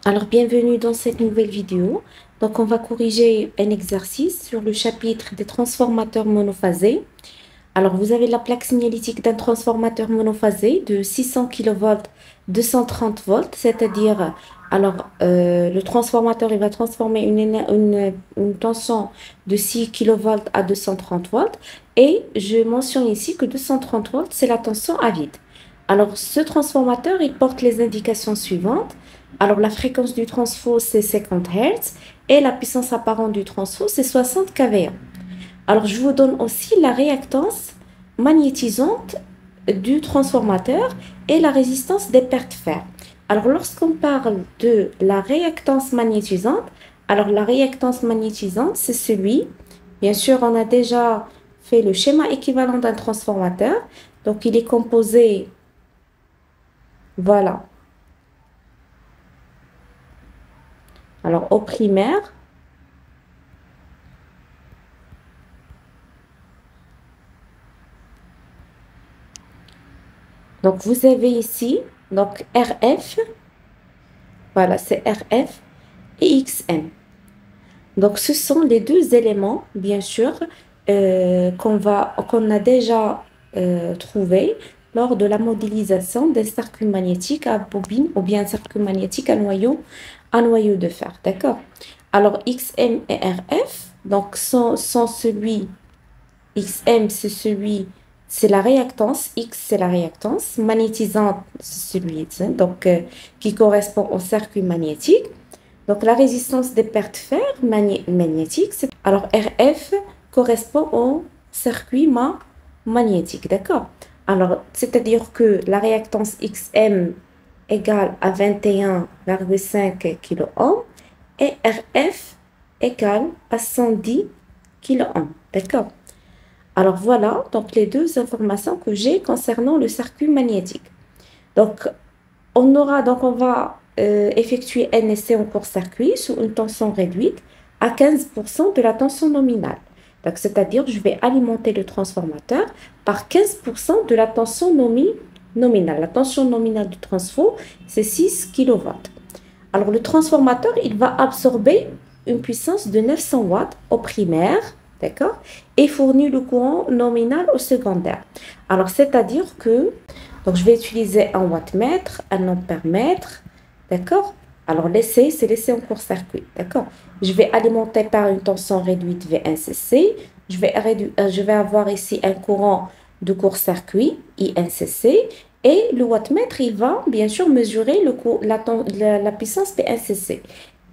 Alors, bienvenue dans cette nouvelle vidéo. Donc, on va corriger un exercice sur le chapitre des transformateurs monophasés. Alors, vous avez la plaque signalétique d'un transformateur monophasé de 600 kV, 230 volts, c'est-à-dire, le transformateur, il va transformer une tension de 6 kV à 230 volts. Et je mentionne ici que 230 volts, c'est la tension à vide. Alors, ce transformateur, il porte les indications suivantes. Alors, la fréquence du transfo, c'est 50 Hz et la puissance apparente du transfo, c'est 60 kVA. Alors, je vous donne aussi la réactance magnétisante du transformateur et la résistance des pertes fer. Alors, lorsqu'on parle de la réactance magnétisante, alors la réactance magnétisante, c'est celui, bien sûr, on a déjà fait le schéma équivalent d'un transformateur. Donc, il est composé, voilà. Alors, au primaire, donc vous avez ici, donc RF, voilà, c'est RF et XM. Donc, ce sont les deux éléments, bien sûr, qu'on a déjà trouvés lors de la modélisation des circuits magnétiques à bobine ou bien circuits magnétiques à noyau de fer. D'accord? Alors, XM et RF, donc, sont celui, XM, c'est celui, c'est la réactance, X, c'est la réactance, magnétisante, c'est celui, donc, qui correspond au circuit magnétique. Donc, la résistance des pertes fer magnétiques, alors RF correspond au circuit magnétique, d'accord? Alors, c'est-à-dire que la réactance XM égale à 21,5 kΩ et RF égale à 110 kΩ, d'accord? Alors, voilà donc les deux informations que j'ai concernant le circuit magnétique. Donc, on va effectuer un essai en court-circuit sous une tension réduite à 15% de la tension nominale. Donc, c'est-à-dire, je vais alimenter le transformateur par 15% de la tension nominale. La tension nominale du transfo, c'est 6 kW. Alors, le transformateur, il va absorber une puissance de 900 watts au primaire, d'accord, et fournir le courant nominal au secondaire. Alors, c'est-à-dire que donc, je vais utiliser un wattmètre, un ampèremètre, d'accord? Alors, l'essai, c'est l'essai en court-circuit, d'accord? Je vais alimenter par une tension réduite V1CC. Je vais avoir ici un courant de court-circuit, INCC. Et le wattmètre, il va bien sûr mesurer la puissance P1CC.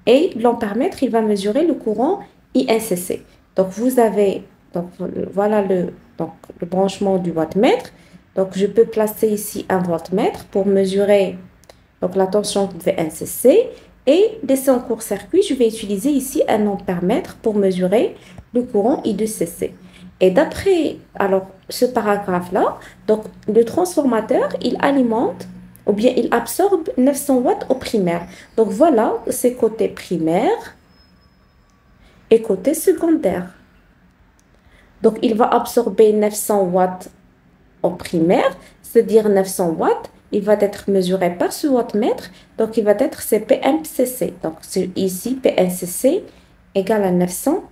Et l'ampèremètre, il va mesurer le courant INCC. Donc, vous avez, donc, voilà le branchement du wattmètre. Donc, je peux placer ici un voltmètre pour mesurer donc, la tension V1CC. Et l'essai en court-circuit, je vais utiliser ici un ampèremètre pour mesurer le courant I2CC. Et d'après ce paragraphe-là, donc le transformateur, il alimente ou bien il absorbe 900 watts au primaire. Donc, voilà, c'est côté primaire et côté secondaire. Donc, il va absorber 900 watts au primaire, c'est-à-dire 900 watts, il va être mesuré par ce wattmètre, donc il va être CPMCC. Donc ici, PMCC égale à 900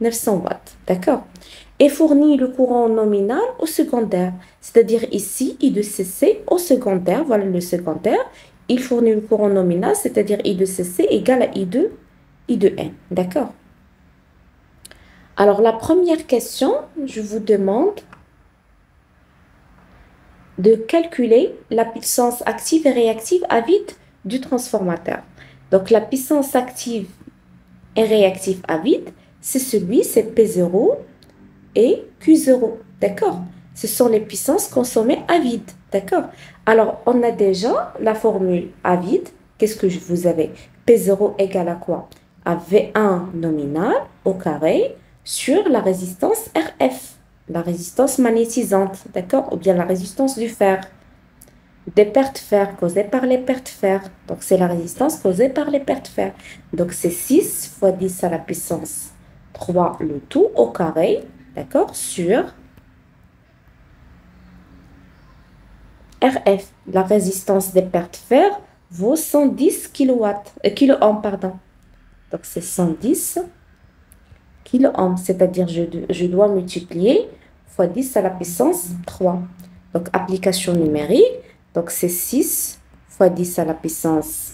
watts, d'accord? Et fournit le courant nominal au secondaire, c'est-à-dire ici, I2CC au secondaire, voilà le secondaire, il fournit le courant nominal, c'est-à-dire I2CC égale à I2N, d'accord? Alors, la première question, je vous demande de calculer la puissance active et réactive à vide du transformateur. Donc, la puissance active et réactive à vide, c'est P0 et Q0, d'accord? Ce sont les puissances consommées à vide, d'accord? Alors, on a déjà la formule à vide. Qu'est-ce que vous avez? P0 égale à quoi? À V1 nominal au carré sur la résistance RF, la résistance magnétisante, d'accord? Ou bien la résistance du fer. Des pertes fer causées par les pertes fer. Donc, c'est la résistance causée par les pertes fer. Donc, c'est 6 fois 10 à la puissance 3 le tout au carré, d'accord, sur RF, la résistance des pertes fer, vaut 110 kiloohms, pardon. Donc, c'est 110 kiloohms, c'est-à-dire je dois multiplier fois 10 à la puissance 3. Donc, application numérique, donc c'est 6 fois 10 à la puissance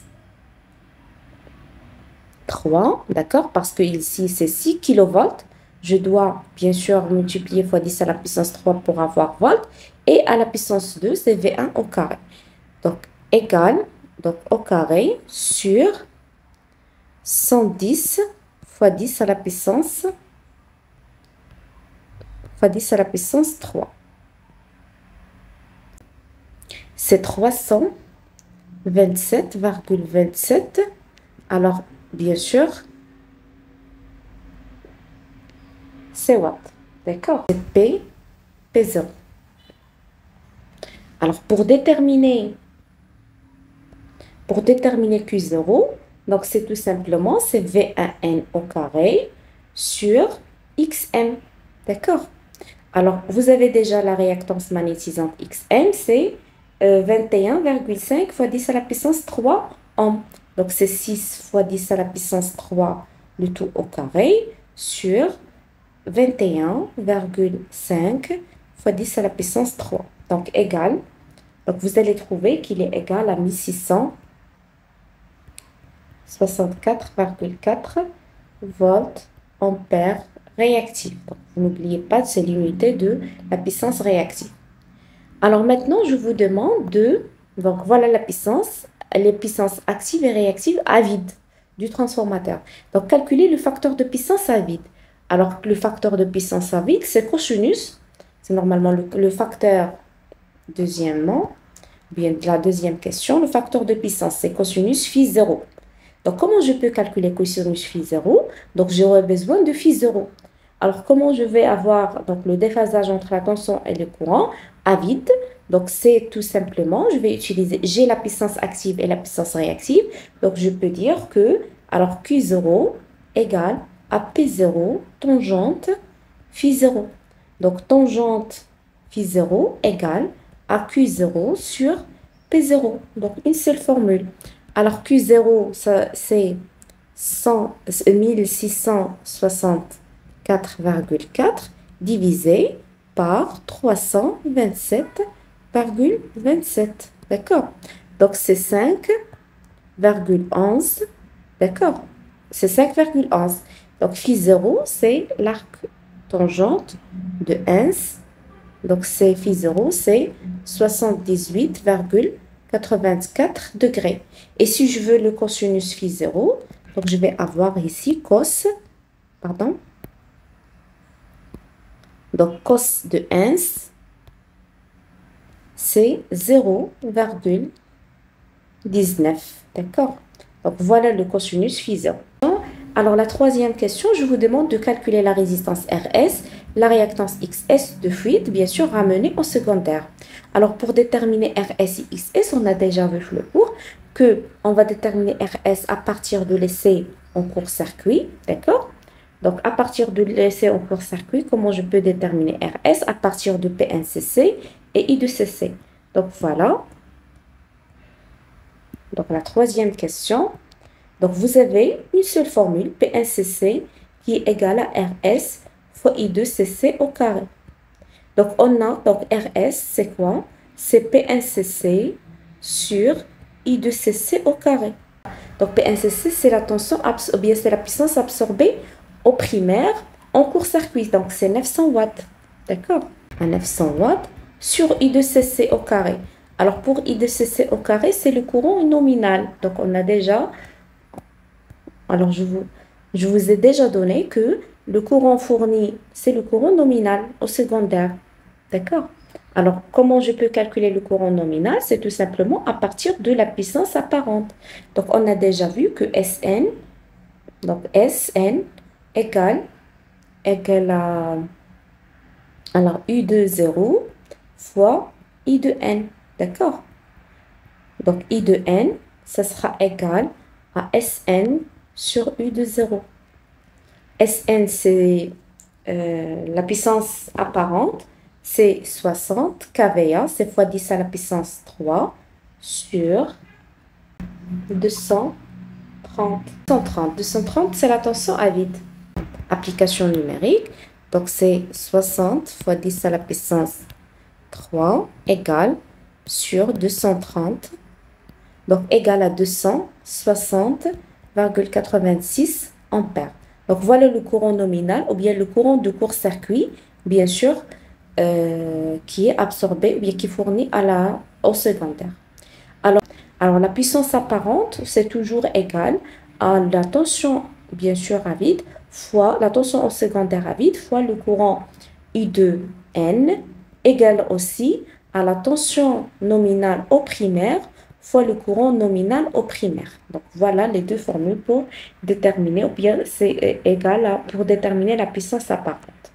3, d'accord? Parce que ici, c'est 6 kilovolts. Je dois, bien sûr, multiplier fois 10 à la puissance 3 pour avoir volt. Et à la puissance 2, c'est V1 au carré. Donc, égal, donc au carré sur 110 fois 10 à la puissance 3. C'est 327,27. Alors, bien sûr, c'est watt. D'accord? C'est P0. Alors, pour déterminer Q0, donc c'est tout simplement, c'est V1N au carré sur XM. D'accord? Alors, vous avez déjà la réactance magnétisante XM, c'est 21,5 fois 10 à la puissance 3 ohms. Donc, c'est 6 fois 10 à la puissance 3, le tout au carré, sur 21,5 fois 10 à la puissance 3. Donc, égal. Donc, vous allez trouver qu'il est égal à 1664,4 volts ampères réactifs. Donc, n'oubliez pas, c'est l'unité de la puissance réactive. Alors maintenant, je vous demande donc voilà la puissance, les puissances actives et réactives à vide du transformateur. Donc, calculer le facteur de puissance à vide. Alors, le facteur de puissance à vide, c'est cosinus. C'est normalement le facteur, deuxièmement, bien la deuxième question, le facteur de puissance, c'est cosinus phi 0. Donc, comment je peux calculer cosinus phi 0? Donc, j'aurai besoin de phi 0. Alors, comment je vais avoir donc, le déphasage entre la tension et le courant à vide? Donc, c'est tout simplement, je vais utiliser, j'ai la puissance active et la puissance réactive. Donc, je peux dire que, alors, Q0 égale à P0 tangente phi 0. Donc, tangente phi 0 égale à Q0 sur P0. Donc, une seule formule. Alors, Q0, c'est 1664,4 divisé par 327,27. D'accord? Donc, c'est 5,11. D'accord? C'est 5,11. Donc, phi 0, c'est l'arc tangente de 1. Donc, c'est phi 0, c'est 78,84 degrés. Et si je veux le cosinus phi 0, donc je vais avoir ici cos, pardon. Donc, cos de 1, c'est 0,19. D'accord? Donc, voilà le cosinus phi 0. Alors, la troisième question, je vous demande de calculer la résistance RS, la réactance XS de fuite, bien sûr, ramenée au secondaire. Alors, pour déterminer RS et XS, on a déjà vu le cours qu'on va déterminer RS à partir de l'essai en court-circuit, d'accord? Donc, à partir de l'essai en court-circuit, comment je peux déterminer RS à partir de P1CC et I de CC? Donc, voilà. Donc, la troisième question. Donc, vous avez une seule formule, P1CC, qui est égale à RS fois I2CC au carré. Donc, on a, donc RS, c'est quoi? C'est P1CC sur I2CC au carré. Donc, P1CC, c'est la tension, ou bien c'est la puissance absorbée au primaire en court-circuit. Donc, c'est 900 watts. D'accord? À 900 watts sur I2CC au carré. Alors, pour I2CC au carré, c'est le courant nominal. Donc, on a déjà... Alors, je vous ai déjà donné que le courant fourni, c'est le courant nominal au secondaire. D'accord? Alors, comment je peux calculer le courant nominal? C'est tout simplement à partir de la puissance apparente. Donc, on a déjà vu que Sn, donc Sn égale à alors, U de 0 fois I de n. D'accord? Donc, I de n, ça sera égal à Sn sur U de 0. Sn, c'est la puissance apparente, c'est 60 kVA, c'est fois 10 à la puissance 3 sur 230. 230, c'est la tension à vide. Application numérique. Donc, c'est 60 fois 10 à la puissance 3 égale sur 230. Donc, égal à 260,86 ampères. Donc, voilà le courant nominal ou bien le courant de court-circuit, bien sûr, qui est absorbé ou bien qui est fourni au secondaire. Alors, la puissance apparente, c'est toujours égal à la tension, bien sûr, à vide, fois la tension au secondaire à vide, fois le courant I de N, égale aussi à la tension nominale au primaire, fois le courant nominal au primaire. Donc, voilà les deux formules pour déterminer, ou bien c'est égal pour déterminer la puissance apparente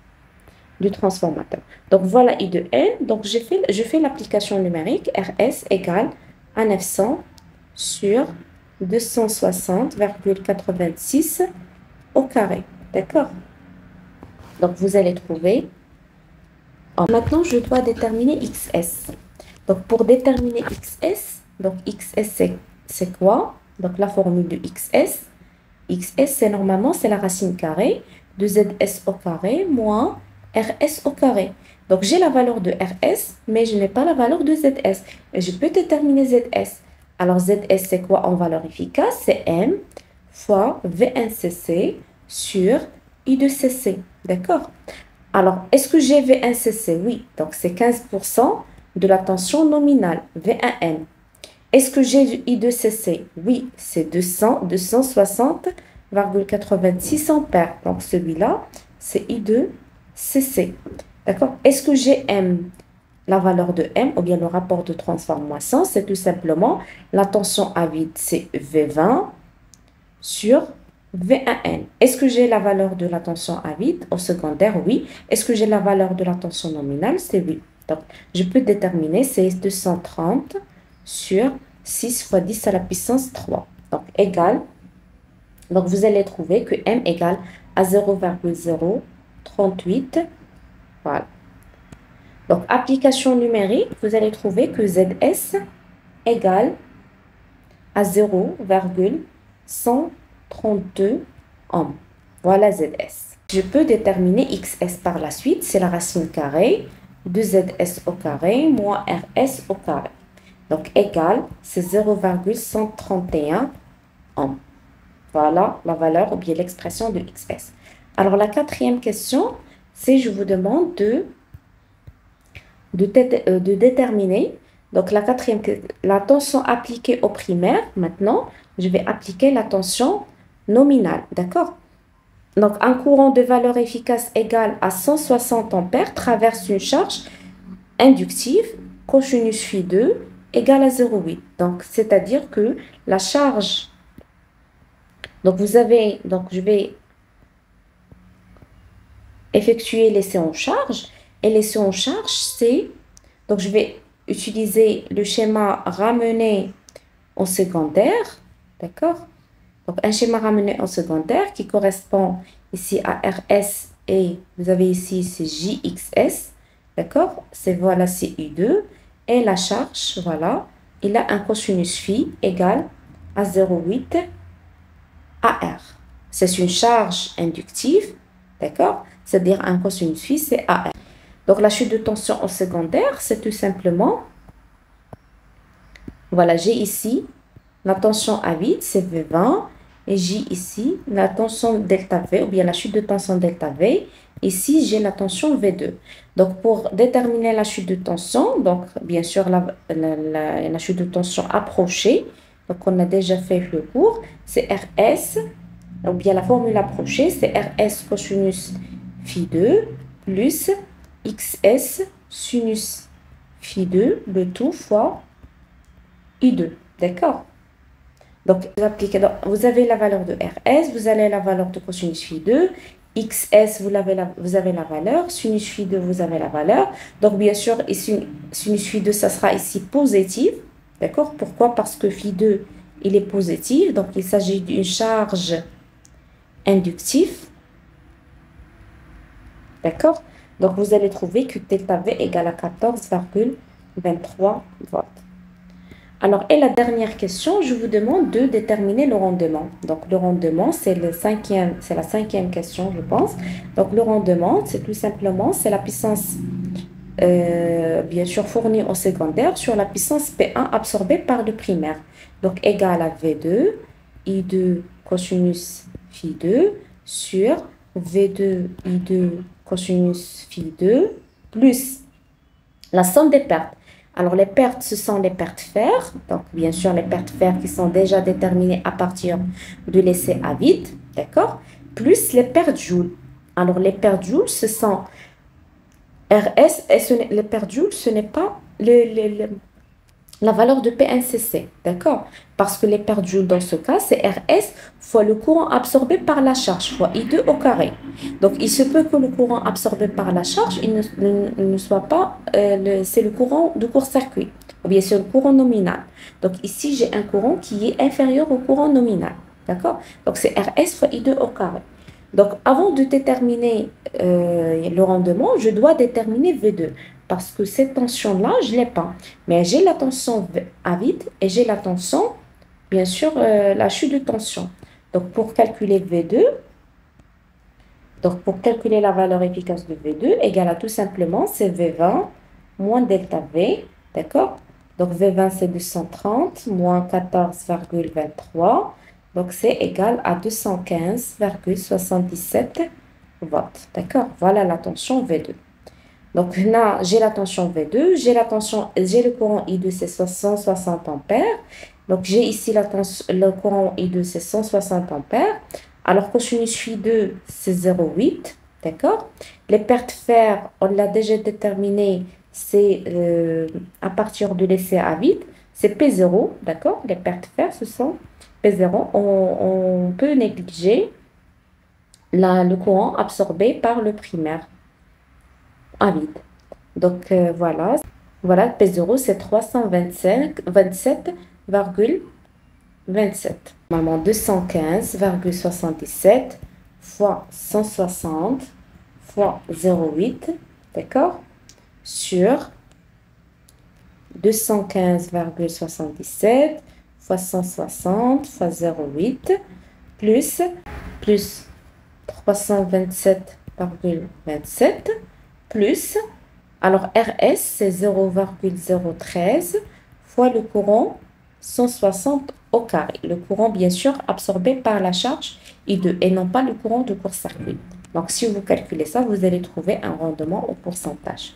du transformateur. Donc, voilà I de N. Donc, je fais l'application numérique RS égale à 900 sur 260,86 au carré. D'accord? Donc, vous allez trouver. Maintenant, je dois déterminer XS. Donc, pour déterminer XS, donc XS, c'est quoi? Donc, la formule de XS. XS, c'est normalement, c'est la racine carrée de ZS au carré moins RS au carré. Donc, j'ai la valeur de RS, mais je n'ai pas la valeur de ZS. Et je peux déterminer ZS. Alors, ZS, c'est quoi en valeur efficace? C'est M fois V1CC sur I de CC. D'accord? Alors, est-ce que j'ai V1CC? Oui. Donc, c'est 15% de la tension nominale, V1N. Est-ce que j'ai I de CC? Oui, c'est 260,86 ampères. Donc, celui-là, c'est I de CC. D'accord? Est-ce que j'ai M? La valeur de M, ou bien le rapport de transformation, c'est tout simplement la tension à vide, c'est V20 sur V1N. Est-ce que j'ai la valeur de la tension à vide au secondaire? Oui. Est-ce que j'ai la valeur de la tension nominale? C'est oui. Donc, je peux déterminer, c'est 230 sur 6 fois 10 à la puissance 3. Donc, égal. Donc, vous allez trouver que M égale à 0,038. Voilà. Donc, application numérique, vous allez trouver que ZS égale à 0,132 ohms. Voilà ZS. Je peux déterminer XS par la suite. C'est la racine carrée de ZS au carré moins RS au carré. Donc, égal, c'est 0,131 ohms. Voilà la valeur ou bien l'expression de XS. Alors, la quatrième question, c'est je vous demande de déterminer, donc la tension appliquée au primaire. Maintenant, je vais appliquer la tension nominale, d'accord? Donc, un courant de valeur efficace égale à 160 ampères traverse une charge inductive, cosinus phi2 égale à 0,8. Donc, c'est-à-dire que la charge, donc je vais effectuer l'essai en charge. Et l'essai en charge, c'est, donc je vais utiliser le schéma ramené en secondaire, d'accord? Donc un schéma ramené en secondaire qui correspond ici à RS et vous avez ici c'est JXS, d'accord? C'est voilà, c'est I2 et la charge, voilà, il a un cosinus phi égal à 0,8 AR. C'est une charge inductive, d'accord? C'est-à-dire un cosinus phi, c'est AR. Donc, la chute de tension en secondaire, c'est tout simplement, voilà, j'ai ici la tension à vide, c'est V20, et j'ai ici la tension delta V, ou bien la chute de tension delta V. Ici, j'ai la tension V2. Donc, pour déterminer la chute de tension, donc, bien sûr, la chute de tension approchée, donc, on a déjà fait le cours, c'est RS, ou bien la formule approchée, c'est RS cosinus phi2 plus XS sinus phi2, le tout fois I2. D'accord? Donc, vous avez la valeur de RS, vous avez la valeur de cosinus phi2, XS, vous avez la valeur, sinus phi2, vous avez la valeur. Donc, bien sûr, ici, sinus phi2, ça sera ici positif. D'accord? Pourquoi? Parce que phi2, il est positif. Donc, il s'agit d'une charge inductive. D'accord? Donc, vous allez trouver que delta V égale à 14,23 volts. Alors, et la dernière question, je vous demande de déterminer le rendement. Donc, le rendement, c'est la cinquième question, je pense. Donc, le rendement, c'est tout simplement, c'est la puissance, bien sûr, fournie au secondaire sur la puissance P1 absorbée par le primaire. Donc, égal à V2, I2 cosinus phi2 sur V2, I2 cosinus phi2 plus la somme des pertes. Alors, les pertes, ce sont les pertes fer. Donc, bien sûr, les pertes fer qui sont déjà déterminées à partir de l'essai à vide, d'accord? Plus les pertes joules. Alors, les pertes joules, ce sont RS, et les pertes joules, ce n'est pas la valeur de PNCC, d'accord? Parce que les pertes joules dans ce cas, c'est RS fois le courant absorbé par la charge fois I2 au carré. Donc, il se peut que le courant absorbé par la charge, il ne soit pas, c'est le courant de court-circuit, ou bien c'est le courant nominal. Donc, ici, j'ai un courant qui est inférieur au courant nominal, d'accord? Donc, c'est RS fois I2 au carré. Donc, avant de déterminer le rendement, je dois déterminer V2 parce que cette tension-là, je ne l'ai pas. Mais j'ai la tension à vide et j'ai la tension, bien sûr, la chute de tension. Donc, pour calculer V2, donc pour calculer la valeur efficace de V2, égale à tout simplement, c'est V20 moins delta V, d'accord? Donc, V20, c'est 230 moins 14,23. Donc, c'est égal à 215,77 volts, d'accord? Voilà la tension V2. Donc là, j'ai la tension V2, j'ai le courant I2, c'est 160 ampères. Donc j'ai ici le courant I2, c'est 160 ampères. Alors cosinus phi2, c'est 0,8, d'accord? Les pertes fer, on l'a déjà déterminé, c'est à partir de l'essai à vide, c'est P0, d'accord? Les pertes fer, ce sont P0. On peut négliger le courant absorbé par le primaire à vide. Donc voilà, P0 c'est 327,27. Normalement 215,77 fois 160 fois 0,8, d'accord, sur 215,77 fois 160 fois 0,8 plus 327,27 plus, alors RS, c'est 0,013 fois le courant 160 au carré. Le courant, bien sûr, absorbé par la charge I2 et non pas le courant de court-circuit. Donc, si vous calculez ça, vous allez trouver un rendement au pourcentage.